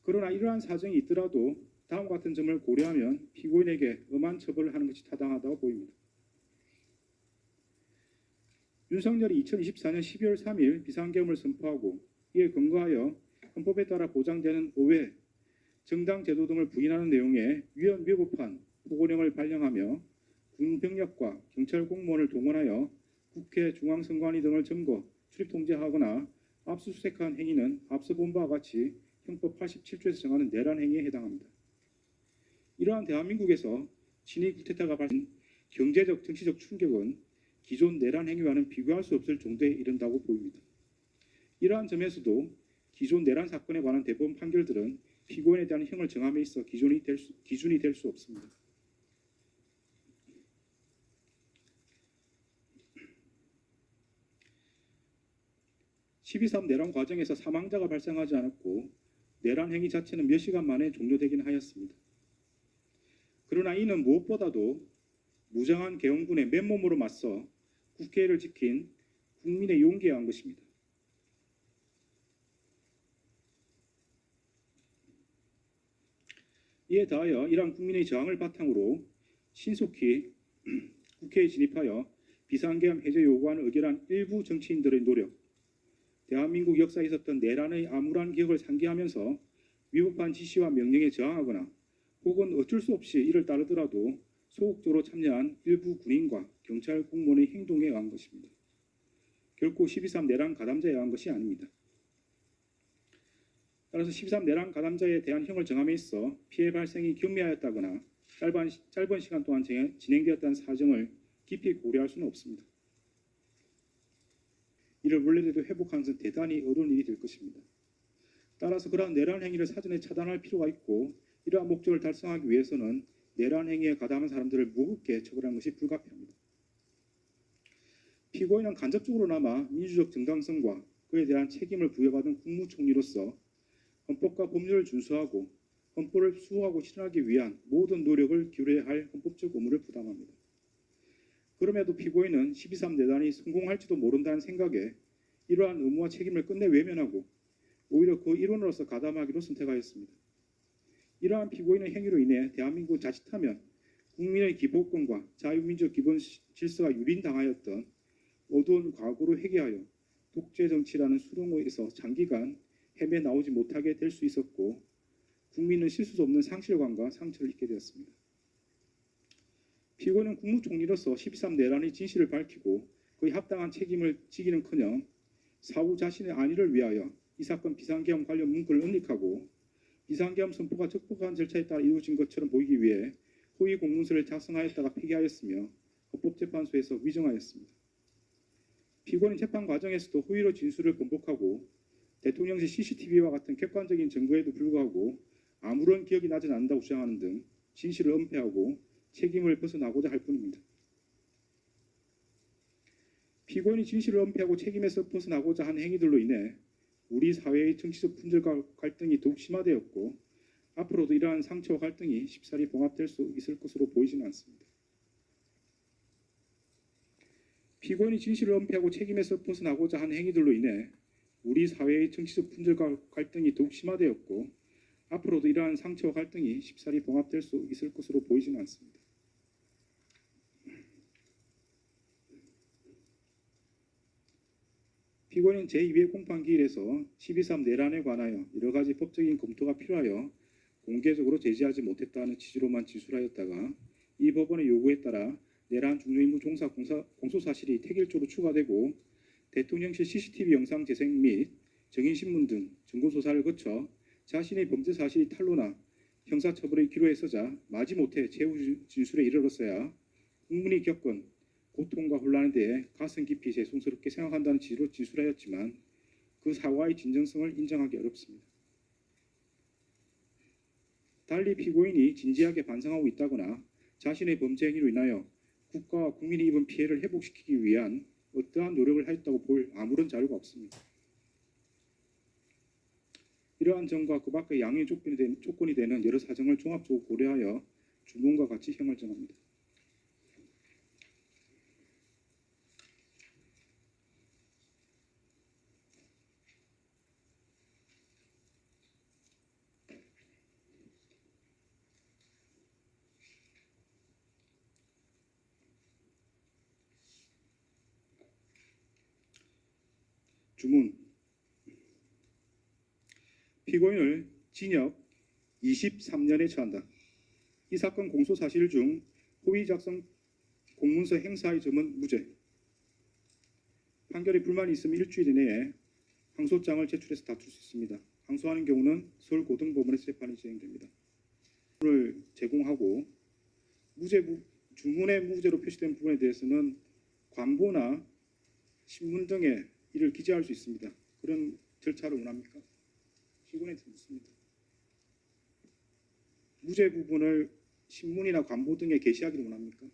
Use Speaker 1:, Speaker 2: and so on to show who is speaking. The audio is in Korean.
Speaker 1: 그러나 이러한 사정이 있더라도 다음 같은 점을 고려하면 피고인에게 엄한 처벌을 하는 것이 타당하다고 보입니다. 윤석열이 2024년 12월 3일 비상계엄을 선포하고 이에 근거하여 헌법에 따라 보장되는 의회, 정당 제도 등을 부인하는 내용의 위헌 위법한 포고령을 발령하며 군병력과 경찰 공무원을 동원하여 국회 중앙선관위 등을 점거, 출입 통제하거나 압수수색한 행위는 앞서 본 바와 같이 형법 87조에서 정하는 내란 행위에 해당합니다. 이러한 대한민국에서 친위 쿠데타가 발생한 경제적, 정치적 충격은 기존 내란 행위와는 비교할 수 없을 정도에 이른다고 보입니다. 이러한 점에서도 기존 내란 사건에 관한 대법원 판결들은 피고인에 대한 형을 정함에 있어 기준이 될 수 없습니다. (12.3) 내란 과정에서 사망자가 발생하지 않았고 내란 행위 자체는 몇 시간 만에 종료되긴 하였습니다. 그러나 이는 무엇보다도 무장한 계엄군의 맨몸으로 맞서 국회를 지킨 국민의 용기에 의한 것입니다. 이에 더하여 이러한 국민의 저항을 바탕으로 신속히 국회에 진입하여 비상계엄 해제 요구안을 의결한 일부 정치인들의 노력, 대한민국 역사에 있었던 내란의 암울한 기억을 상기하면서 위법한 지시와 명령에 저항하거나 혹은 어쩔 수 없이 이를 따르더라도 소극적으로 참여한 일부 군인과 경찰 공무원의 행동에 의한 것입니다. 결코 12.3 내란 가담자에 의한 것이 아닙니다. 따라서 12.3 내란 가담자에 대한 형을 정함에 있어 피해 발생이 경미하였다거나 짧은 시간 동안 진행되었다는 사정을 깊이 고려할 수는 없습니다. 이를 원래대로 회복하는 것은 대단히 어려운 일이 될 것입니다. 따라서 그러한 내란 행위를 사전에 차단할 필요가 있고 이러한 목적을 달성하기 위해서는 내란 행위에 가담한 사람들을 무겁게 처벌하는 것이 불가피합니다. 피고인은 간접적으로나마 민주적 정당성과 그에 대한 책임을 부여받은 국무총리로서 헌법과 법률을 준수하고 헌법을 수호하고 실현하기 위한 모든 노력을 기울여야 할 헌법적 의무를 부담합니다. 그럼에도 피고인은 12.3 내란이 성공할지도 모른다는 생각에 이러한 의무와 책임을 끝내 외면하고 오히려 그 일원으로서 가담하기로 선택하였습니다. 이러한 피고인의 행위로 인해 대한민국은 자칫하면 국민의 기본권과 자유민주적 기본 질서가 유린당하였던 어두운 과거로 회귀하여 독재 정치라는 수렁에서 장기간 헤매나오지 못하게 될 수 있었고 국민은 쉴 수 없는 상실감과 상처를 입게 되었습니다. 피고인은 국무총리로서 12.3 내란의 진실을 밝히고 그에 합당한 책임을 지기는커녕 사후 자신의 안위를 위하여 이 사건 비상계엄 관련 문구를 은닉하고 비상계엄 선포가 적법한 절차에 따라 이루어진 것처럼 보이기 위해 허위 공문서를 작성하였다가 폐기하였으며 헌법재판소에서 위정하였습니다. 피고인은 재판 과정에서도 허위로 진술을 번복하고 대통령실 CCTV와 같은 객관적인 증거에도 불구하고 아무런 기억이 나지 않는다고 주장하는 등 진실을 은폐하고 책임을 벗어나고자 할 뿐입니다. 피고인이 진실을 은폐하고 책임에서 벗어나고자 한 행위들로 인해 우리 사회의 정치적 분열과 갈등이 더욱 심화되었고 앞으로도 이러한 상처와 갈등이 쉽사리 봉합될 수 있을 것으로 보이지는 않습니다. 피고인이 진실을 은폐하고 책임에서 벗어나고자 한 행위들로 인해 우리 사회의 정치적 분열과 갈등이 더욱 심화되었고 앞으로도 이러한 상처와 갈등이 쉽사리 봉합될 수 있을 것으로 보이지는 않습니다. 피고인은 제2회 공판기일에서 12.3 내란에 관하여 여러 가지 법적인 검토가 필요하여 공개적으로 제지하지 못했다는 취지로만 진술하였다가 이 법원의 요구에 따라 내란 중요임무 종사 공소사실이 택일조로 추가되고 대통령실 CCTV 영상 재생 및 증인신문 등 증거조사를 거쳐 자신의 범죄 사실이 탄로나 형사처벌의 기로에 서자 마지못해 최후 진술에 이르렀어야 국민이 겪은 고통과 혼란에 대해 가슴 깊이 죄송스럽게 생각한다는 취지로 진술하였지만 그 사과의 진정성을 인정하기 어렵습니다. 달리 피고인이 진지하게 반성하고 있다거나 자신의 범죄 행위로 인하여 국가와 국민이 입은 피해를 회복시키기 위한 어떠한 노력을 하였다고 볼 아무런 자료가 없습니다. 이러한 점과 그 밖의 양해 조건이 되는 여러 사정을 종합적으로 고려하여 주문과 같이 형을 정합니다. 주문. 피고인을 징역 23년에 처한다. 이 사건 공소 사실 중 호의 작성 공문서 행사의 점은 무죄. 판결에 불만이 있으면 일주일 이내에 항소장을 제출해서 다툴 수 있습니다. 항소하는 경우는 서울고등법원에서 재판이 진행됩니다. 을 제공하고 주문의 무죄로 표시된 부분에 대해서는 관보나 신문 등에 이를 기재할 수 있습니다. 그런 절차를 원합니까? 피고인한테 묻습니다. 무죄 부분을 신문이나 관보 등에 게시하기를 원합니까?